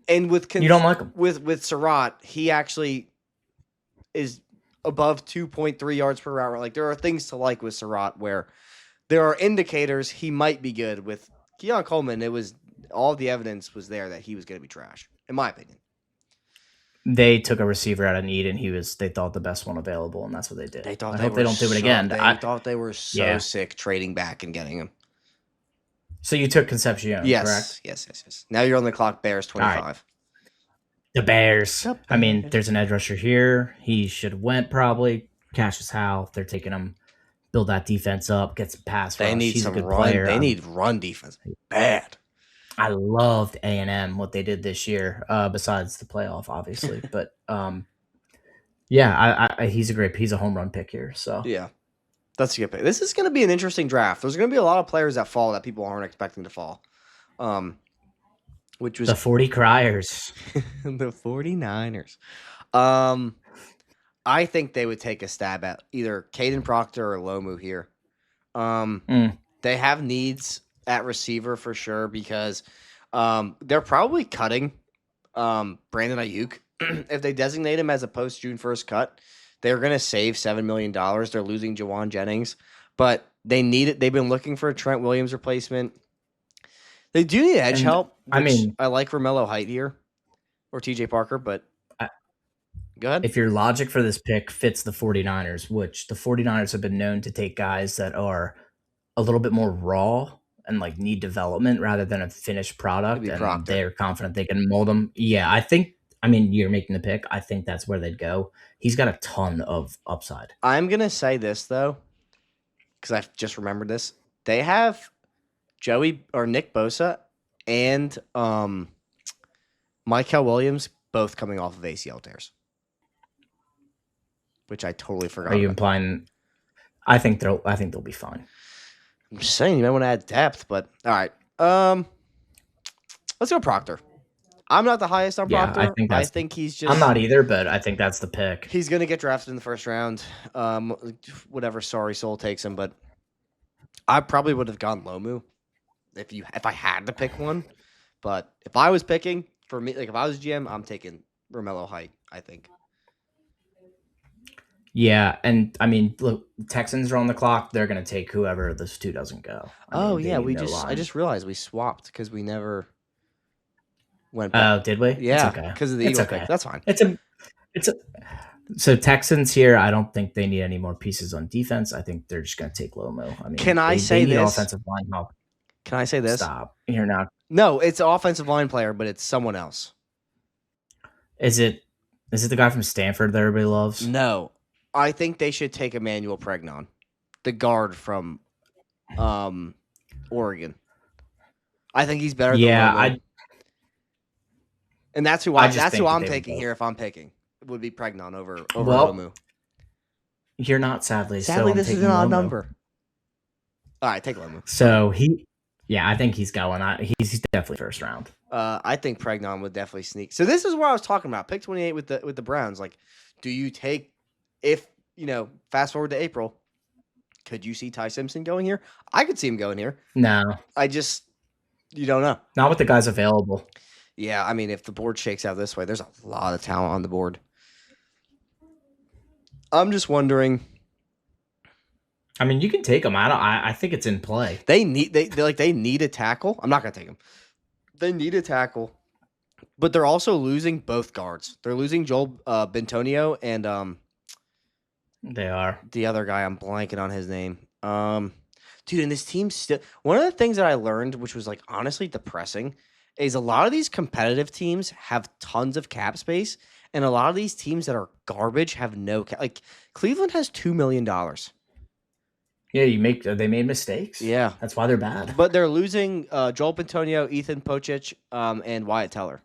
And you don't like him with Surratt, he actually is above 2.3 yards per route. Like there are things to like with Surratt where there are indicators he might be good. With Keon Coleman, it was all the evidence was there that he was going to be trash, in my opinion. They took a receiver out of need, and they thought the best one available, and that's what they did. They thought I hope they don't do it again. They thought they were so sick trading back and getting him. So you took Concepcion, correct? Yes. Now you're on the clock. Bears 25. Right. The Bears. I mean, there's an edge rusher here. He should have went probably. Cassius Howe. They're taking him. Build that defense up. Get some pass rush. They need He's some a good run. Player. They need run defense. Bad. I loved A&M, what they did this year, besides the playoff, obviously. But, he's a home run pick here. So yeah, that's a good pick. This is going to be an interesting draft. There's going to be a lot of players that fall that people aren't expecting to fall. Which was the 40 Criers. The 49ers. I think they would take a stab at either Caden Proctor or Lomu here. They have needs at receiver for sure because they're probably cutting Brandon Ayuk. If they designate him as a post-June 1st cut, they're going to save $7 million. They're losing Jawan Jennings, but they need it. They've been looking for a Trent Williams replacement. They do need edge help. I like Romello Height here or TJ Parker, but go ahead. If your logic for this pick fits the 49ers, which the 49ers have been known to take guys that are a little bit more raw and like need development rather than a finished product, and they're confident they can mold them. Yeah, you're making the pick. I think that's where they'd go. He's got a ton of upside. I'm going to say this, though, because I've just remembered this. They have Nick Bosa and Michael Williams both coming off of ACL tears, which I totally forgot. Are you implying? I think they'll be fine. I'm just saying you might want to add depth, but all right. Let's go Proctor. I'm not the highest on Proctor. I think he's just. I'm not either, but I think that's the pick. He's going to get drafted in the first round. Whatever sorry soul takes him, but I probably would have gone Lomu if I had to pick one. But if I was picking for me, like if I was GM, I'm taking Romello Height. I think. Yeah, and look, Texans are on the clock. They're going to take whoever this two doesn't go. I just realized we swapped because we never went back. Oh, did we? Yeah, because of the Eagles pick. That's fine. So Texans here, I don't think they need any more pieces on defense. I think they're just going to take Lomo. Can I say this? Offensive line help. Can I say this? Stop. You're not. No, it's an offensive line player, but it's someone else. Is it the guy from Stanford that everybody loves? No. I think they should take Emmanuel Pregnon, the guard from Oregon. I think he's better than Lomo. And that's who I'm taking here if I'm picking. It would be Pregnon over Lomu. You're not, sadly. Sadly, this is an odd number. All right, take Lomu. So I think he's going. He's definitely first round. I think Pregnon would definitely sneak. So this is what I was talking about. Pick 28 with the Browns. Like, do you take fast forward to April? Could you see Ty Simpson going here? I could see him going here. No, you don't know. Not with the guys available. Yeah, if the board shakes out this way, there's a lot of talent on the board. I'm just wondering. You can take them. I think it's in play. They need a tackle. I'm not gonna take them. They need a tackle, but they're also losing both guards. They're losing Joel Bentonio and They are the other guy. I'm blanking on his name. Dude, and this team still. One of the things that I learned, which was like honestly depressing, is a lot of these competitive teams have tons of cap space, and a lot of these teams that are garbage have no cap. Like Cleveland has $2 million. Yeah, they made mistakes. Yeah, That's why they're bad. but they're losing Joel Pantonio, Ethan Pocic, and Wyatt Teller.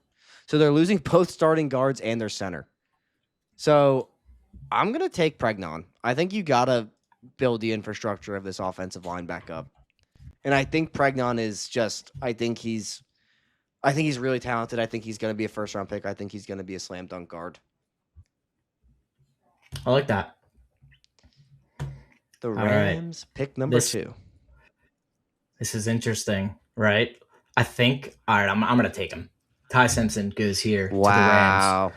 So they're losing both starting guards and their center. So I'm gonna take Pregnon. I think you gotta build the infrastructure of this offensive line back up, and I think Pregnon is just. I think he's really talented. I think he's gonna be a first round pick. I think he's gonna be a slam dunk guard. I like that. The All right. Rams pick number 2. This is interesting, right? I think. All right, I'm gonna take him. Ty Simpson goes here to the Rams.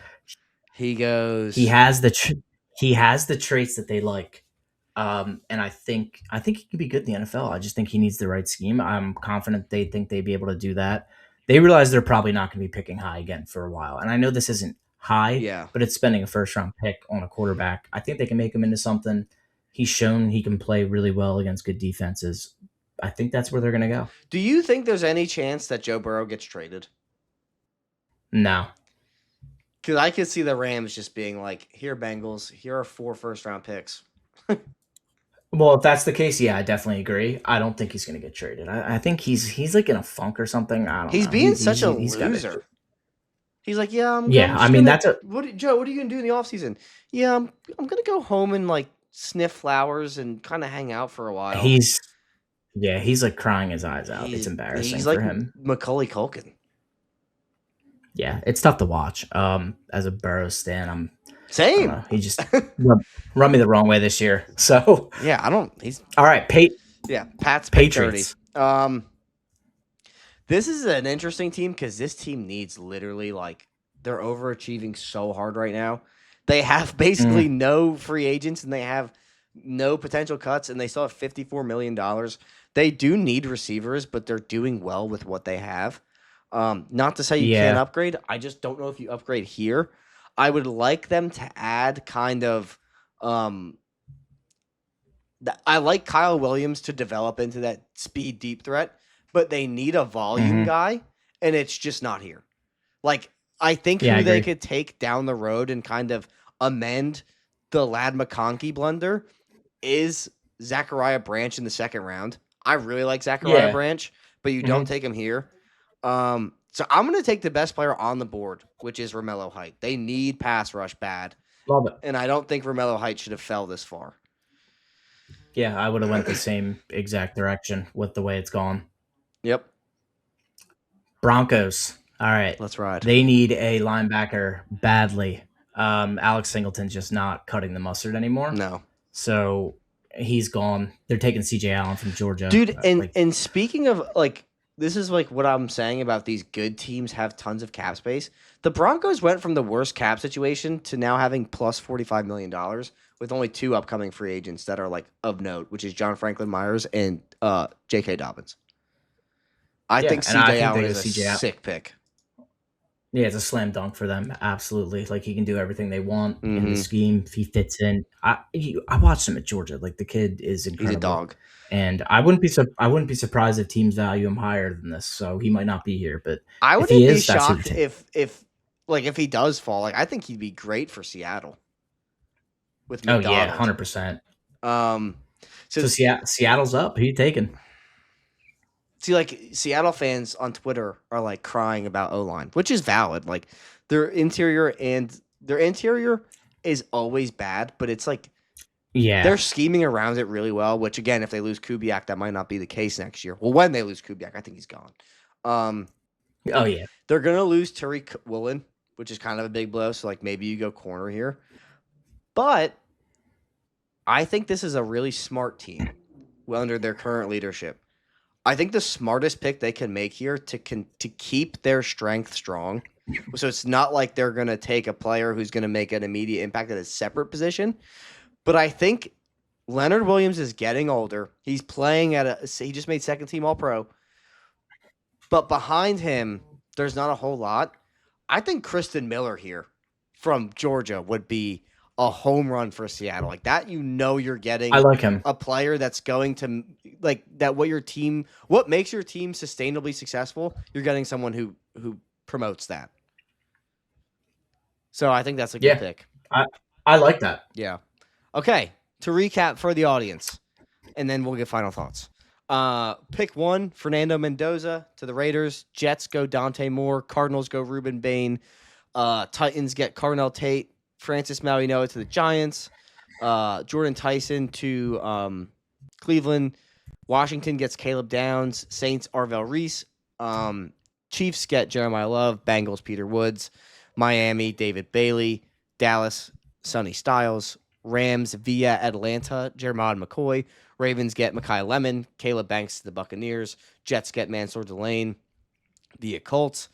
He goes. He has the traits that they like, and I think he can be good in the NFL. I just think he needs the right scheme. I'm confident they think they'd be able to do that. They realize they're probably not going to be picking high again for a while, and I know this isn't high, Yeah. but it's spending a first round pick on a quarterback. I think they can make him into something. He's shown he can play really well against good defenses. I think that's where they're going to go. Do you think there's any chance that Joe Burrow gets traded? No. Because I could see the Rams just being like, here, Bengals, here are 4 first round picks. Well, if that's the case, yeah, I definitely agree. I don't think he's going to get traded. I think he's like in a funk or something. I don't know. He's being such a loser. He's like, yeah, that's a. Joe, what are you going to do in the offseason? Yeah, I'm going to go home and like sniff flowers and kind of hang out for a while. He's like crying his eyes out. It's embarrassing for him. Macaulay Culkin. Yeah, it's tough to watch. As a Burrow stan, same. He just run me the wrong way this year. So yeah, he's all right. Pat's Patriots. This is an interesting team because this team needs literally like they're overachieving so hard right now. They have basically no free agents and they have no potential cuts and they still have $54 million. They do need receivers, but they're doing well with what they have. Not to say you can't upgrade. I just don't know if you upgrade here. I would like them to add kind of I like Kyle Williams to develop into that speed deep threat, but they need a volume guy, and it's just not here. Like, I think who they could take down the road and kind of amend the Lad McConkey blunder is Zachariah Branch in the second round. I really like Zachariah Branch, but you don't take him here. So I'm going to take the best player on the board, which is Romello Height. They need pass rush bad. Love it. And I don't think Romello Height should have fell this far. Yeah, I would have went the same exact direction with the way it's gone. Yep. Broncos. All right. Let's ride. They need a linebacker badly. Alex Singleton's just not cutting the mustard anymore. No. So he's gone. They're taking CJ Allen from Georgia. Dude, and speaking of like, this is like what I'm saying about these good teams have tons of cap space. The Broncos went from the worst cap situation to now having plus $45 million with only 2 upcoming free agents that are like of note, which is John Franklin Myers and J.K. Dobbins. I think CJ Allen is a sick pick. Yeah, it's a slam dunk for them. Absolutely. Like, he can do everything they want in the scheme. If he fits in. I watched him at Georgia. Like, the kid is incredible. He's a dog. And I wouldn't be surprised if teams value him higher than this. So he might not be here, but I wouldn't be shocked if he does fall. Like, I think he'd be great for Seattle. With McDonald. Oh yeah, 100%. So Seattle's up. Who you taking? See, like, Seattle fans on Twitter are like crying about O-line, which is valid. Like, their interior is always bad, but it's like they're scheming around it really well. Which again, if they lose Kubiak, that might not be the case next year. Well, when they lose Kubiak, I think he's gone. Oh yeah, they're gonna lose Tariq Woolen, which is kind of a big blow. So like maybe you go corner here, but I think this is a really smart team under their current leadership. I think the smartest pick they can make here to keep their strength strong. So it's not like they're going to take a player who's going to make an immediate impact at a separate position. But I think Leonard Williams is getting older. He's playing he just made second team All-Pro. But behind him, there's not a whole lot. I think Kristen Miller here from Georgia would be a home run for Seattle. Like that, you're getting I like him. A player that's going to like that what makes your team sustainably successful, you're getting someone who promotes that. So I think that's a good Yeah. pick. I like that. Yeah. Okay. To recap for the audience, and then we'll get final thoughts. Pick 1, Fernando Mendoza to the Raiders. Jets go Dante Moore. Cardinals go Ruben Bain. Titans get Carnell Tate. Francis Mauigoa to the Giants. Jordan Tyson to Cleveland. Washington gets Caleb Downs. Saints Arvell Reese. Chiefs get Jeremiah Love. Bengals Peter Woods. Miami David Bailey. Dallas Sonny Styles. Rams via Atlanta Jeremiah McCoy. Ravens get Mekhi Lemon. Caleb Banks to the Buccaneers. Jets get Mansour Delane via Colts.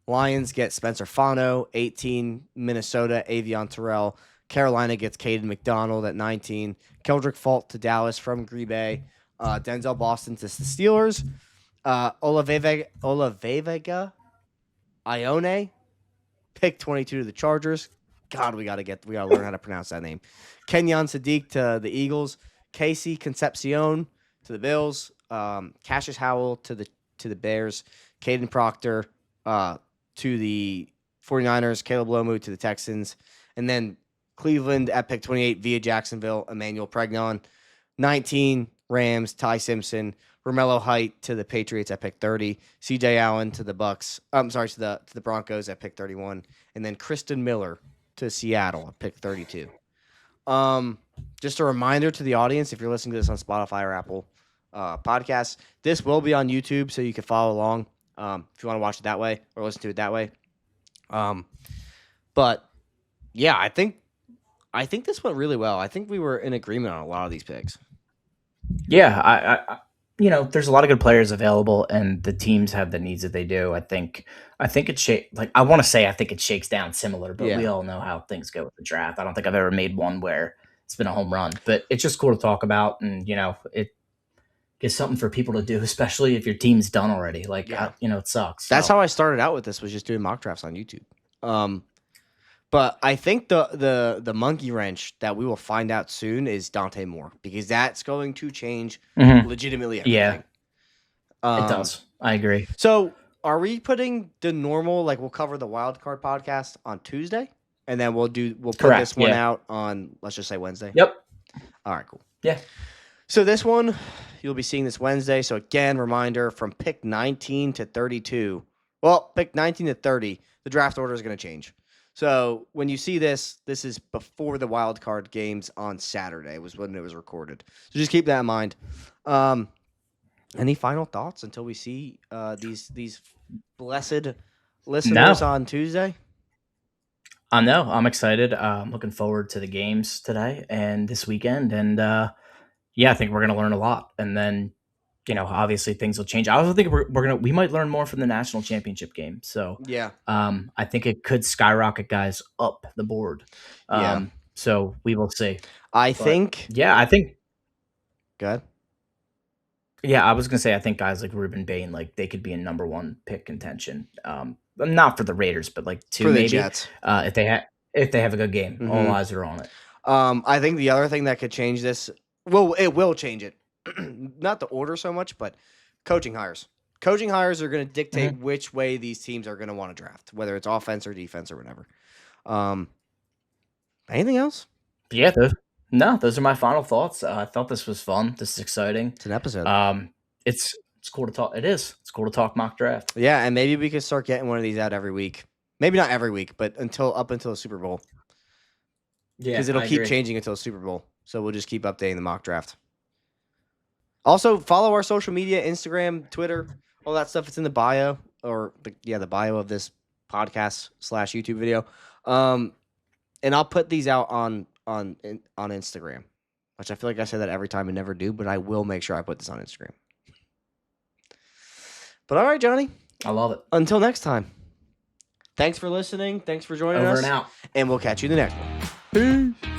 Lions get Spencer Fano. 18 Minnesota Avion Terrell. Carolina gets Caden McDonald at 19. Keldrick Fault to Dallas from Green Bay. Denzel Boston to the Steelers. Olavega Ione, pick 22 to the Chargers. God, we gotta learn how to pronounce that name. Kenyon Sadiq to the Eagles. Casey Concepcion to the Bills. Cassius Howell to the Bears. Caden Proctor to the 49ers. Caleb Lomu to the Texans. And then Cleveland at pick 28 via Jacksonville. Emmanuel Pregnon. 19 Rams. Ty Simpson. Romello Height to the Patriots at pick 30. CJ Allen to the Bucks. I'm sorry, to the Broncos at pick 31. And then Kristen Miller to Seattle at pick 32. Just a reminder to the audience, if you're listening to this on Spotify or Apple podcasts, this will be on YouTube, so you can follow along if you want to watch it that way or listen to it that way. But yeah, I think this went really well. I think we were in agreement on a lot of these picks. Yeah, I there's a lot of good players available, and the teams have the needs that they do. I think it I want to say I think it shakes down similar, but we all know how things go with the draft. I don't think I've ever made one where it's been a home run, but it's just cool to talk about, and it gives something for people to do, especially if your team's done already. It sucks. That's how I started out with this, was just doing mock drafts on YouTube. But I think the monkey wrench that we will find out soon is Dante Moore, because that's going to change legitimately everything. Yeah, it does. I agree. So are we putting the normal, we'll cover the wild card podcast on Tuesday, and then we'll put this one out on, let's just say, Wednesday? Yep. All right, cool. Yeah. So this one, you'll be seeing this Wednesday. So again, reminder, from pick 19 to 32, well, pick 19 to 30, the draft order is going to change. So when you see this is before the wild card games on Saturday was when it was recorded. So just keep that in mind. Any final thoughts until we see these blessed listeners on Tuesday? No, I'm excited. I'm looking forward to the games today and this weekend. And I think we're going to learn a lot. And then, obviously things will change. I also think we might learn more from the national championship game. So yeah, I think it could skyrocket guys up the board. So we will see. I think. Go ahead. Yeah, I was gonna say I think guys like Ruben Bain, they could be in number 1 pick contention. Not for the Raiders, but two for the maybe. Jets. If they have a good game, all eyes are on it. I think the other thing that could change this, well, it will change it. Not the order so much, but coaching hires. Coaching hires are going to dictate which way these teams are going to want to draft, whether it's offense or defense or whatever. Anything else? Yeah, those are my final thoughts. I thought this was fun. This is exciting. It's an episode. It's cool to talk. It is. It's cool to talk mock draft. Yeah, and maybe we could start getting one of these out every week. Maybe not every week, but up until the Super Bowl. Yeah, because it'll keep changing until the Super Bowl. So we'll just keep updating the mock draft. Also, follow our social media, Instagram, Twitter, all that stuff. It's in the bio, or the bio of this podcast / YouTube video. And I'll put these out on Instagram, which I feel like I say that every time and never do, but I will make sure I put this on Instagram. But all right, Johnny. I love it. Until next time. Thanks for listening. Thanks for joining us. Over and out. And we'll catch you in the next one. Peace.